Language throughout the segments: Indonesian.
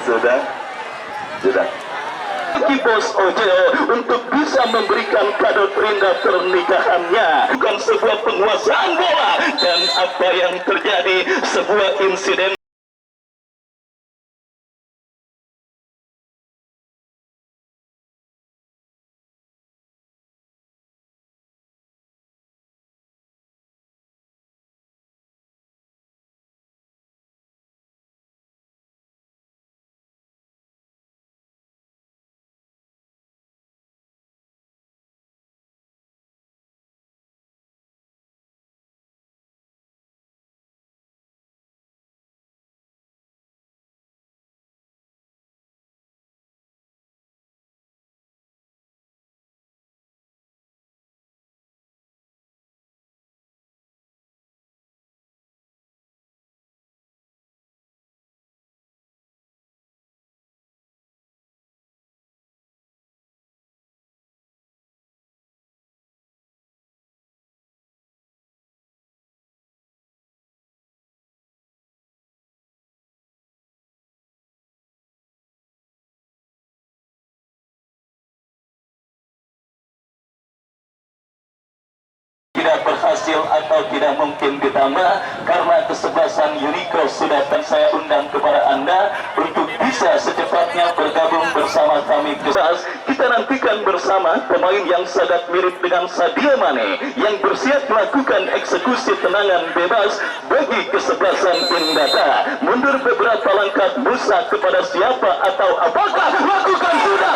sudah. Bagi Bos Ojo untuk bisa memberikan kado terindah pernikahannya, bukan sebuah penguasaan bola, dan apa yang terjadi sebuah insiden. Tidak berhasil atau tidak mungkin ditambah karena kesebelasan Unico sudah, dan saya undang kepada Anda untuk bisa secepatnya bergabung bersama kami. Kita nantikan bersama pemain yang sangat mirip dengan Sadio Mane yang bersiap melakukan eksekusi tendangan bebas bagi kesebelasan Indata. Mundur beberapa langkah Musa kepada siapa atau apakah lakukan sudah?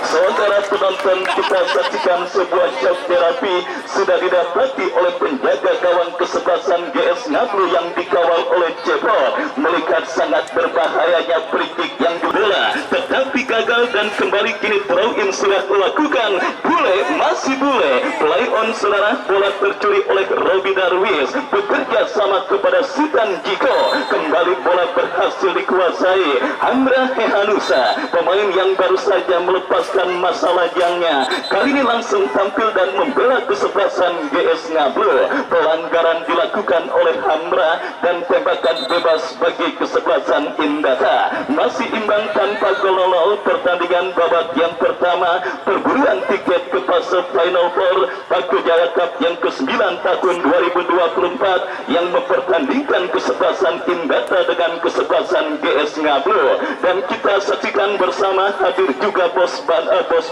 Saudara penonton, kita saksikan sebuah shock terapi sudah didapati oleh penjaga gawang kesebelasan GS Ngablu yang dikawal oleh Cepot. Melihat sangat berbahayanya free-kick yang bola, tetapi gagal dan kembali kini throw-in sudah dilakukan. Bule, masih Bule. Play on saudara, bola tercuri oleh Robi Darwis. Bekerja sama kepada Sultan Jiko. Kembali bola berhasil dikuasai Hamra Hehanusa, pemain yang baru saja melepaskan masa lajangnya. Kali ini langsung tampil dan membela kesebelasan GS Ngablu. Pelanggaran dilakukan oleh Hamra dan tembakan bebas bagi kesebelasan Indata. Masih imbang tanpa gol. Pertandingan babak yang pertama, perburuan tiket ke fase Final Four Paku Jaya Cup yang ke-9 tahun 2024 yang mempertandingkan kesebelasan Indata dengan kesebelasan GS Ngablu. Dan kita saksikan bersama, hadir juga Bos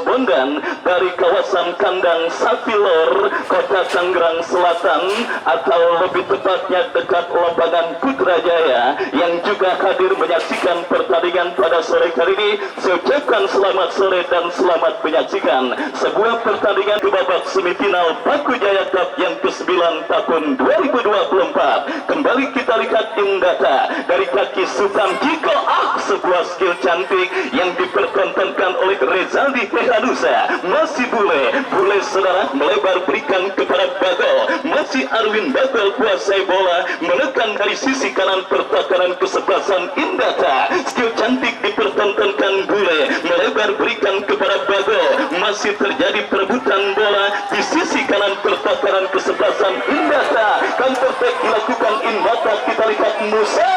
Bondan dari kawasan kandang Satilor, Kota Tangerang Selatan, atau lebih tepatnya dekat lapangan Putrajaya, yang juga hadir menyaksikan pertandingan pada sore kali ini. Saya ucapkan selamat sore dan selamat menyaksikan sebuah pertandingan ke babak semifinal Paku Jaya Cup yang ke-9 tahun 2024. Kembali kita lihat Indata dari kaki Sultan Jiko. Sebuah skill cantik yang dipertontonkan oleh Rezaldi Hehanusa. Masih Bule saudara, melebar berikan kepada Bagol. Masih Arwin Bagol kuasai bola, menekan dari sisi kanan pertahanan kesebelasan Indata. Skill cantik dipertontonkan Bule, melebar berikan kepada Bagol. Masih terjadi perebutan bola di sisi kanan pertahanan kesebelasan Indata. Counter attack dilakukan Indata. Kita lihat Musa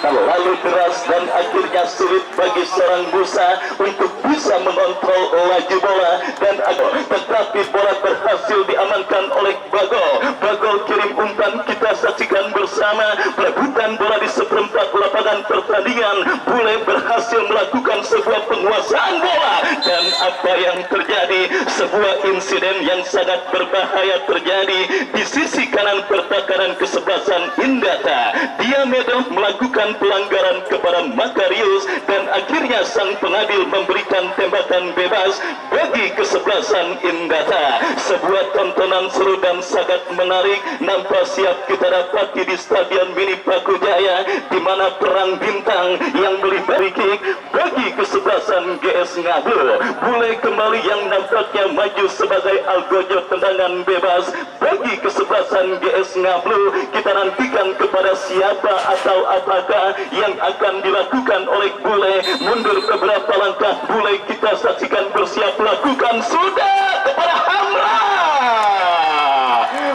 terlalu deras dan akhirnya sulit bagi seorang Musa untuk bisa mengontrol laju bola, dan tetapi bola berhasil diamankan oleh Bagol kirim umpan. Kita saksikan bersama perebutan bola di seperempat lapangan pertandingan. Bule berhasil melakukan sebuah penguasaan bola, dan apa yang terjadi, sebuah insiden yang sangat berbahaya terjadi di sisi kanan pertahanan kesebelasan Indata. Diamedo melakukan pelanggaran kepada Makarius, dan akhirnya sang pengadil memberikan tembakan bebas bagi kesebelasan Indata. Sebuah tontonan seru dan sangat menarik nampak siap kita dapati di Stadion Mini Paku Jaya, di mana perang bintang yang melibatkan kick bagi kesebelasan GS Ngablu. Bule kembali yang nampaknya maju sebagai algojo tendangan bebas bagi kesebelasan GS Ngablu. Kita nantikan kepada siapa atau apakah yang akan dilakukan oleh Bule. Mundur beberapa langkah Bule, kita saksikan bersiap lakukan sudah kepada Hamra.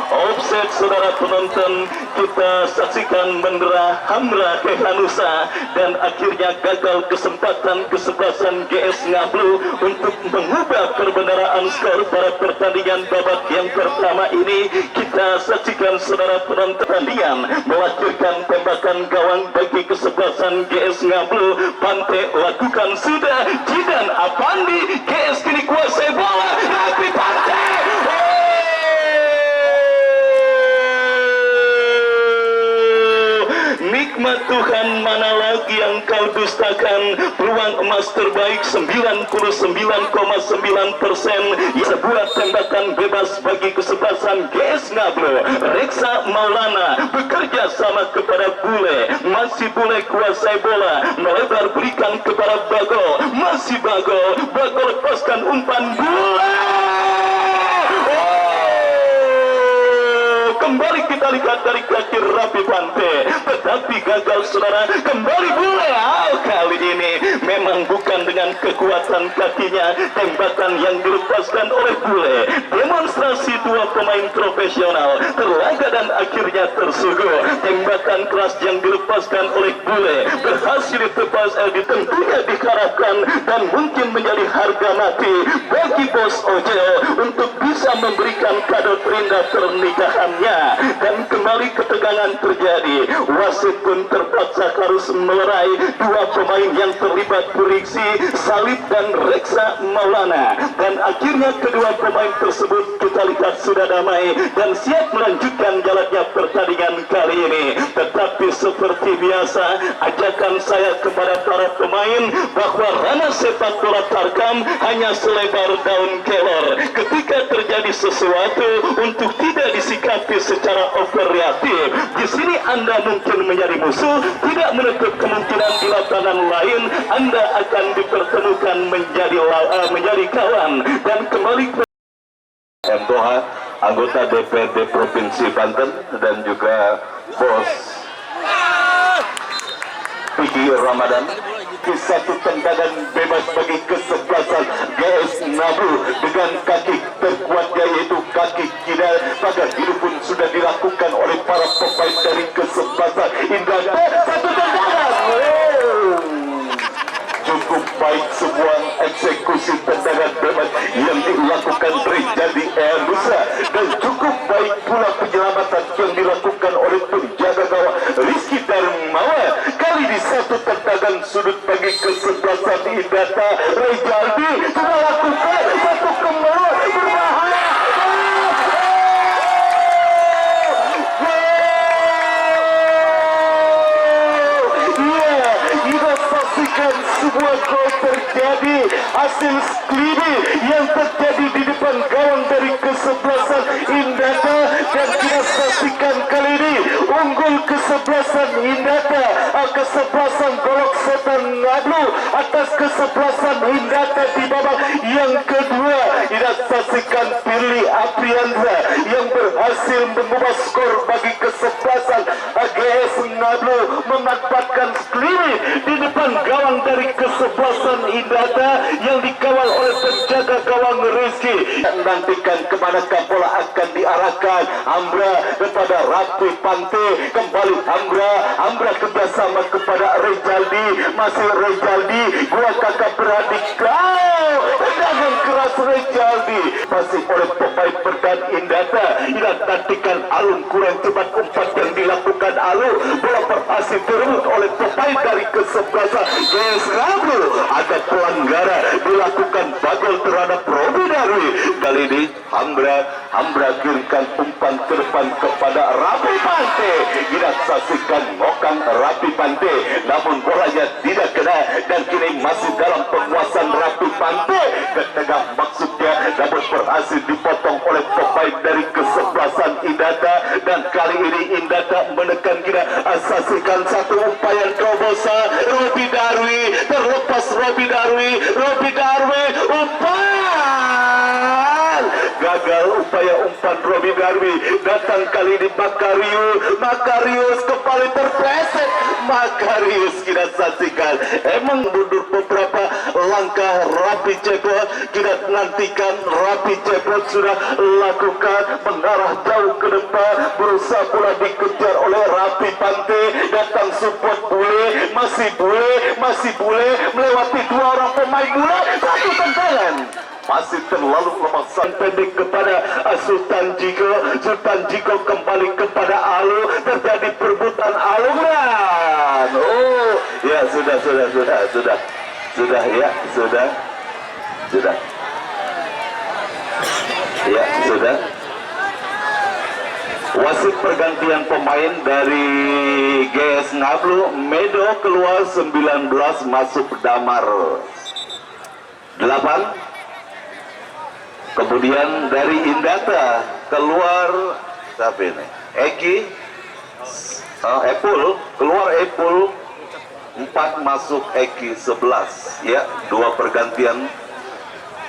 Offset saudara, penonton, kita saksikan bendera Hamra Hehanusa dan akhirnya gagal kesempatan kesebelasan GS Ngablu untuk mengubah perbendaraan skor pada pertandingan babak yang pertama ini. Kita saksikan saudara penonton pertandingan melahirkan tembakan gawang bagi kesebelasan GS Ngablu. Pantai lakukan sudah, Jidan Apandi, GS kini kuasai bola, Rapi Pantai. Nikmat Tuhan, mana lagi yang kau dustakan. Peluang emas terbaik 99,9%. Sebuah tembakan bebas bagi kesebelasan GS Ngablu. Reksa Maulana bekerja sama kepada Bule. Masih Bule kuasai bola, melebar berikan kepada Bagol. Masih Bagol lepaskan umpan Bule. Kembali kita lihat dari kaki Rapi Pantai, tetapi gagal saudara. Kembali Bule. Kali ini memang bukan dengan kekuatan kakinya. Tembakan yang dilepaskan oleh Bule, demonstrasi dua pemain profesional, terlaga dan akhirnya tersuguh. Tembakan keras yang dilepaskan oleh Bule berhasil ditepas, tentunya diharapkan dan mungkin menjadi harga mati bagi Bos Ojo untuk bisa memberikan kado terindah pernikahannya. Dan kembali ketegangan terjadi. Wasit pun terpaksa harus melerai dua pemain yang terlibat friksi, Salib dan Reksa Maulana. Dan akhirnya kedua pemain tersebut kita lihat sudah damai dan siap melanjutkan jalannya pertandingan kali ini. Tetapi seperti biasa, ajakan saya kepada para pemain bahwa ranah sepak bola Tarkam hanya selebar daun kelor. Ketika terjadi sesuatu untuk tidak disikapi secara overreaktif, di sini Anda mungkin menjadi musuh, tidak menutup kemungkinan di lapangan lain Anda akan dipertemukan menjadi kawan. Dan kembali M. Toha, anggota DPRD Provinsi Banten, dan juga Bos Piki Ramadan. Satu tendangan bebas bagi kesebelasan GS Ngablu dengan kaki terkuatnya yaitu kaki kiri. Pada itu pun sudah dilakukan oleh para pemain dari kesebelasan Indra. Satu tendangan. Cukup baik sebuah eksekusi tendangan bebas yang dilakukan Rijadi Nusa, dan cukup baik pula penyelamatan yang dilakukan oleh penjaga gawang Rizky Darmawan. Kali di satu tendangan sudut bagi kesebelasan Indata, Rijadi sudah lakukan satu kembali berbahaya. Sebuah gol terjadi, hasil skribi yang terjadi di depan gawang dari kesebelasan Indata. Dan kita saksikan kali ini unggul kesebelasan Indata, kesebelasan Golok Setan Ngablu atas kesebelasan Indata di babak yang kedua. Kita saksikan Pirli Aprianza yang berhasil mengubah skor bagi kesebelasan GS Ngablu, memanfaatkan skribi di depan gawang dari kesebelasan Indata yang dikawal oleh penjaga gawang Rizky. Nantikan kemanakah bola akan diarahkan. Ambra kepada Rapi Pantai, kembali Ambra kerjasama kepada Rejaldi, masih Rejaldi, gua kakak beradik kau, tendangan keras Rejaldi masih oleh pemain berdan Indata. Nantikan alun kurang cepat umpan yang dilakukan alun, bola berhasil direbut oleh pemain dari kesebelasan GS Ngablu. Ada pelanggaran dilakukan Bagol terhadap Robi Darwi. Kali ini Ambra kirimkan umpan ke depan kepada Rapi Pantai. Kita saksikan ngokang Rapi Pantai, namun bolanya tidak kena dan kini masih dalam penguasaan Rapi Pantai. Ketengah maksudnya, namun berhasil dipotong oleh pemain dari kesebelasan Indata. Dan kali ini Indata menekan kita. Saksikan satu upaya terobosan Robi Darwi, terlepas Robi Darwi umpan gagal. Upaya umpan Robi Darwi datang kali ini Makarius kembali terpleset. Makarius kita saksikan emang mundur beberapa langkah Rapi Cepot. Kita nantikan Rapi Cepot sudah lakukan mengarah jauh ke depan, berusaha pula dikejar oleh Rapi Pante. Datang support Bule, masih Bule melewati dua orang pemain Bule. Satu tendangan masih terlalu lemah, pendek kepada Sultan Jiko. Sultan Jiko kembali kepada Alu, terjadi perebutan Alungan. Oh ya, sudah ya, sudah. Wasit pergantian pemain dari GS Ngablu. Medo keluar 19, masuk Damar 8. Kemudian dari Indata keluar siapa ini? Eki, Epul, keluar Epul 4, masuk Eki 11. Ya, dua pergantian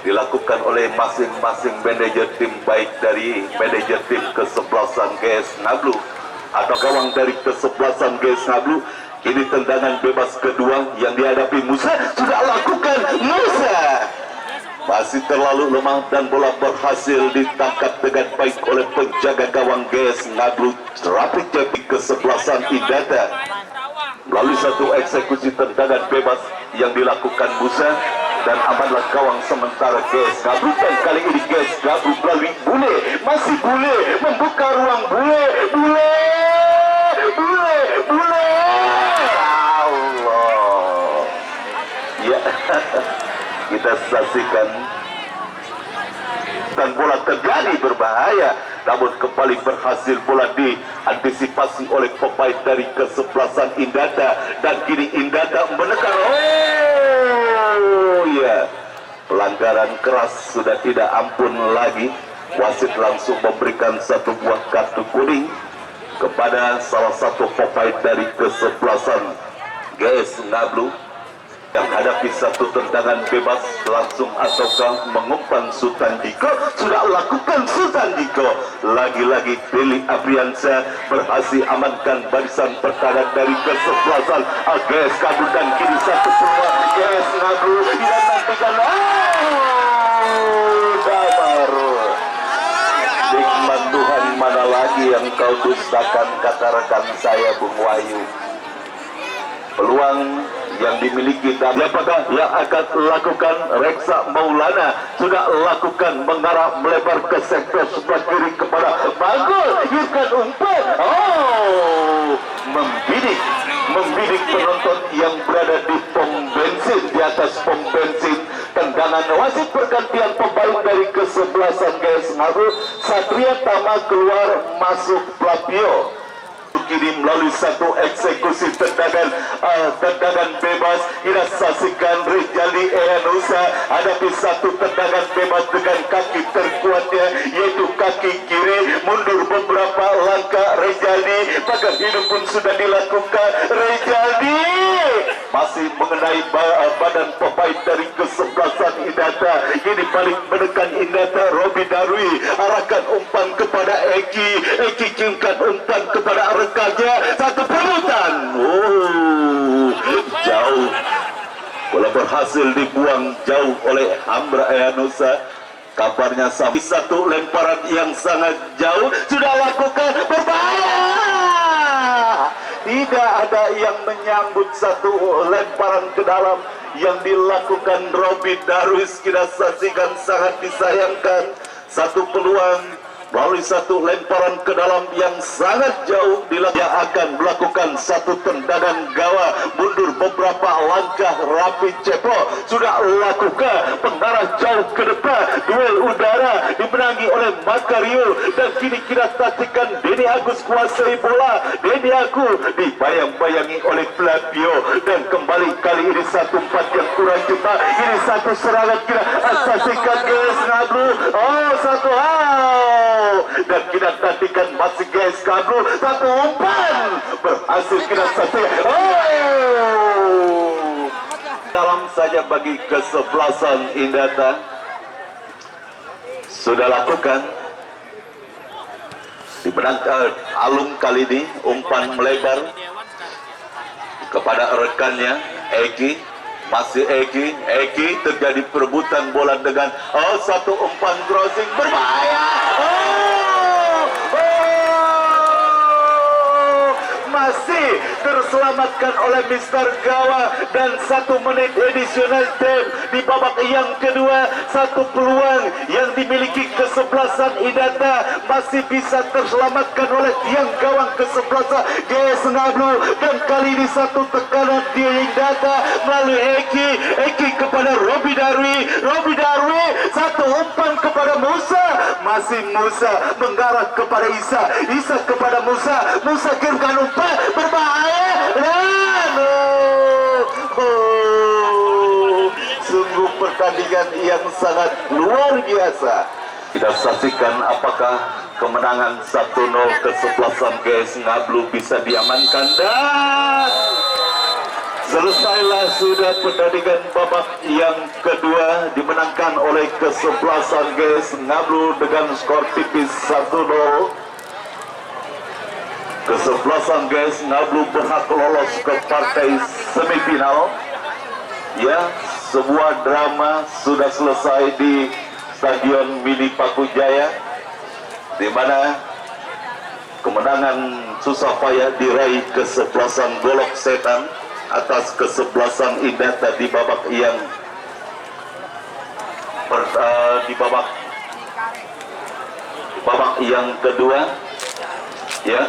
dilakukan oleh masing-masing manajer tim, baik dari manajer tim kesebelasan GS Ngablu atau gawang dari kesebelasan GS Ngablu. Kini tendangan bebas kedua yang dihadapi Musa sudah lakukan. Musa masih terlalu lemah dan bola berhasil ditangkap dengan baik oleh penjaga gawang GS Ngablu Rapi Cepot kesebelasan Indata. Melalui satu eksekusi tendangan bebas yang dilakukan Musa, dan amanlah gawang sementara GS Ngablu. Dan kali ini GS Ngablu melalui Bule, masih Bule membuka ruang. Bule Allah ya. Kita saksikan dan bola terjadi berbahaya, namun kembali berhasil bola diantisipasi oleh pemain dari kesebelasan Indata, dan kini Indata menekan. Oh ya, pelanggaran keras sudah tidak ampun lagi. Wasit langsung memberikan satu buah kartu kuning kepada salah satu pemain dari kesebelasan GS Ngablu yang hadapi satu tendangan bebas langsung ataukah mengumpan. Sultan Diko sudah lakukan. Sultan Diko lagi-lagi Deli Apriansa berhasil amankan barisan pertahanan dari kesebelasan GS Ngablu, dan kini satu peluang GS Ngablu yang nantikan. Damar, nikmat Tuhan mana lagi yang kau dustakan, kata rekan saya Bung Wahyu. Peluang yang dimiliki Damar, apakah yang akan lakukan? Reksa Maulana sudah lakukan mengarah melebar ke sektor sebelah kiri kepada Bagul. Yukan umpan. Oh, membidik penonton yang berada di pom bensin, di atas pom bensin. Tendangan wasit pergantian pemain dari kesebelasan GS Ngablu. Satria Tama keluar, masuk Plapio. Kini melalui satu eksekusi tendangan bebas, kita saksikan Rijali Ehanusa hadapi satu tendangan bebas dengan kaki terkuatnya, yaitu kaki kiri. Mundur beberapa langkah Rijali, pagar hidup pun sudah dilakukan. Rijali masih mengenai badan pemain dari kesebelasan Indata. Ini balik menekan Indata. Robi Darwi arahkan umpan kepada Eki. Eki kirimkan umpan kepada rekannya. Satu perebutan. Oh, jauh. Bola berhasil dibuang jauh oleh Amra Ehanusa. Kabarnya sampai satu lemparan yang sangat jauh sudah lakukan. Berbahaya. Tidak ada yang menyambut satu lemparan ke dalam yang dilakukan Robi Darwis. Kita saksikan, sangat disayangkan. Satu peluang melalui satu lemparan ke dalam yang sangat jauh. Dia akan melakukan satu tendangan gawang. Mundur beberapa langkah Rapi Cepot sudah lakukan mengarah jauh ke depan. Duel udara dimenangi oleh Makario, dan kini kita saksikan Denny Agus kuasai bola. Denny Agus dibayang-bayangi oleh Flavio, dan kembali kali ini satu umpan yang kurang cepat. Ini satu serangan, kita saksikan GS Ngablu. Oh, satu dan kita nantikan masih GS Ngablu. Satu umpan berhasil kita saksikan. Oh, dalam saja bagi kesebelasan Indata sudah lakukan. Dimenangkan Alung kali ini, umpan melebar kepada rekannya Eki. Masih Eki terjadi perebutan bola dengan satu umpan crossing berbahaya. Masih terselamatkan oleh Mister Gawa, dan 1 menit additional time di babak yang kedua. Satu peluang yang dimiliki kesebelasan Idata masih bisa terselamatkan oleh tiang gawang kesebelasan GS Ngablu, dan kali ini satu tekanan di Idata melalui Eki kepada Robi Darwi, satu umpan kepada Musa, masih Musa mengarah kepada Isa kepada Musa kirimkan umpan berbahaya, dan sungguh pertandingan yang sangat luar biasa. Kita saksikan apakah kemenangan 1-0 kesebelasan GS Ngablu bisa diamankan, dan selesailah sudah pertandingan babak yang kedua dimenangkan oleh kesebelasan GS Ngablu dengan skor tipis 1-0. Kesebelasan GS Ngablu berhak lolos ke partai semifinal. Ya, sebuah drama sudah selesai di Stadion Mini Pakujaya, di mana kemenangan susah payah diraih kesebelasan Golok Setan atas kesebelasan Idata di babak yang babak yang kedua. Ya,